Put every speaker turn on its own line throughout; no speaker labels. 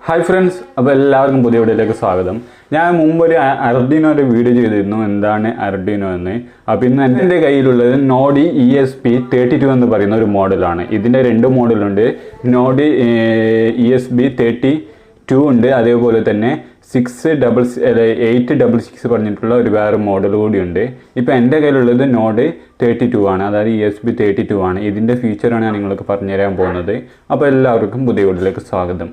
Hi friends, അപ്പോൾ എല്ലാവർക്കും പുതിയ വീഡിയോയിലേക്ക് സ്വാഗതം. ഞാൻ മുമ്പൊരു അർഡിനോയുടെ വീഡിയോ ചെയ്തിരുന്നു, എന്താണ് അർഡിനോ എന്ന്. അപ്പോൾ ഇന്ന് എൻ്റെ കയ്യിലുള്ളത് നോഡി ESP32 എന്ന് പറയുന്ന ഒരു മോഡലാണ്. ഇതിൻ്റെ രണ്ട് മോഡലുണ്ട്. നോഡി ESP32 ഉണ്ട്, അതേപോലെ തന്നെ 866 പറഞ്ഞിട്ടുള്ള ഒരു വേറെ മോഡൽ കൂടിയുണ്ട്. ഇപ്പോൾ എൻ്റെ കയ്യിലുള്ളത് നോഡ് 32 ആണ്, അതായത് ESP32 ആണ്. ഇതിൻ്റെ ഫീച്ചറാണ് ഞാൻ നിങ്ങൾക്ക് പറഞ്ഞുതരാൻ പോകുന്നത്. അപ്പോൾ എല്ലാവർക്കും പുതിയ വീഡിയോയിലേക്ക് സ്വാഗതം.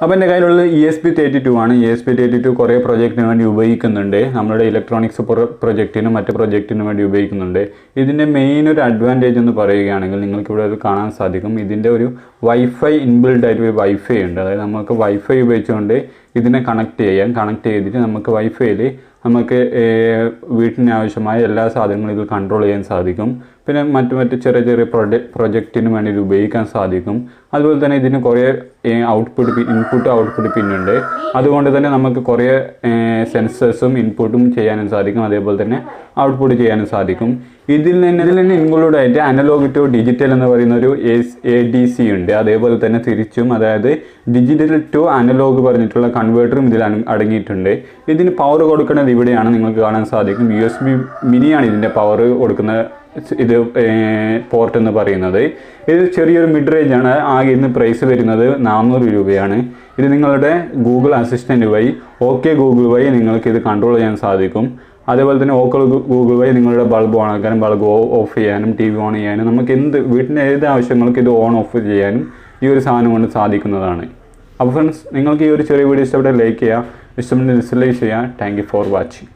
അപ്പോൾ എൻ്റെ കയ്യിലുള്ള ESP32 ആണ്. ESP32 കുറേ പ്രൊജക്റ്റിന് വേണ്ടി ഉപയോഗിക്കുന്നുണ്ട്. നമ്മുടെ ഇലക്ട്രോണിക്സ് പ്രൊജക്റ്റിനും മറ്റ് പ്രൊജക്റ്റിനും വേണ്ടി ഉപയോഗിക്കുന്നുണ്ട്. ഇതിൻ്റെ മെയിൻ ഒരു അഡ്വാൻറ്റേജ് എന്ന് പറയുകയാണെങ്കിൽ നിങ്ങൾക്ക് ഇവിടെ അത് കാണാൻ സാധിക്കും. ഇതിൻ്റെ ഒരു വൈഫൈ ഇൻബിൽഡ് ആയിട്ട് ഒരു വൈഫൈ ഉണ്ട്. അതായത് നമുക്ക് വൈഫൈ ഉപയോഗിച്ചുകൊണ്ട് ഇതിനെ കണക്ട് ചെയ്തിട്ട് നമുക്ക് വൈഫൈയിൽ നമുക്ക് വീട്ടിന് ആവശ്യമായ എല്ലാ സാധനങ്ങളും ഇതിൽ കൺട്രോൾ ചെയ്യാൻ സാധിക്കും. പിന്നെ മറ്റ് ചെറിയ പ്രൊജക്റ്റിന് വേണ്ടി ഇത് ഉപയോഗിക്കാൻ സാധിക്കും. അതുപോലെ തന്നെ ഇതിന് കുറേ ഇൻപുട്ട് ഔട്ട്പുട്ട് പിന്നുണ്ട്. അതുകൊണ്ട് തന്നെ നമുക്ക് കുറേ സെൻസേഴ്സും ഇൻപുട്ടും ചെയ്യാനും സാധിക്കും, അതേപോലെ തന്നെ ഔട്ട്പുട്ട് ചെയ്യാനും സാധിക്കും. ഇതിൽ തന്നെ ഇൻക്ലൂഡ് ആയിട്ട് അനലോഗ് ടു ഡിജിറ്റൽ എന്ന് പറയുന്ന ഒരു ADC ഉണ്ട്. അതേപോലെ തന്നെ തിരിച്ചും, അതായത് ഡിജിറ്റൽ ടു അനലോഗ് പറഞ്ഞിട്ടുള്ള കൺവേർട്ടറും ഇതിൽ അടങ്ങിയിട്ടുണ്ട്. ഇതിന് പവർ കൊടുക്കുന്നത് ഇവിടെയാണ്, നിങ്ങൾക്ക് കാണാൻ സാധിക്കും. USB മിനിയാണ് ഇതിൻ്റെ പവർ കൊടുക്കുന്ന പോർട്ട് എന്ന് പറയുന്നത്. ഇത് ചെറിയൊരു മിഡ് റേഞ്ച് ആണ്. ആകെ ഇന്ന് പ്രൈസ് വരുന്നത് 400 രൂപയാണ്. ഇത് നിങ്ങളുടെ ഗൂഗിൾ അസിസ്റ്റൻറ്റ് വഴി ഗൂഗിൾ വഴി നിങ്ങൾക്ക് ഇത് കൺട്രോൾ ചെയ്യാൻ സാധിക്കും. അതേപോലെ തന്നെ ഗൂഗിൾ വഴി നിങ്ങളുടെ ബൾബ് ഓൺ ആക്കാനും ബൾബ് ഓഫ് ചെയ്യാനും TV ഓൺ ചെയ്യാനും നമുക്ക് വീട്ടിൻ്റെ ഏത് ആവശ്യങ്ങൾക്ക് ഇത് ഓൺ ഓഫ് ചെയ്യാനും ഈ ഒരു സാധനം കൊണ്ട് സാധിക്കുന്നതാണ്. അപ്പോൾ ഫ്രണ്ട്സ്, നിങ്ങൾക്ക് ഈ ഒരു ചെറിയ വീഡിയോ ഇഷ്ടപ്പെട്ട ലൈക്ക് ചെയ്യുക, ഇഷ്ടപ്പെട്ട ഡിസ്ലൈക്ക് ചെയ്യുക. Thank you for watching.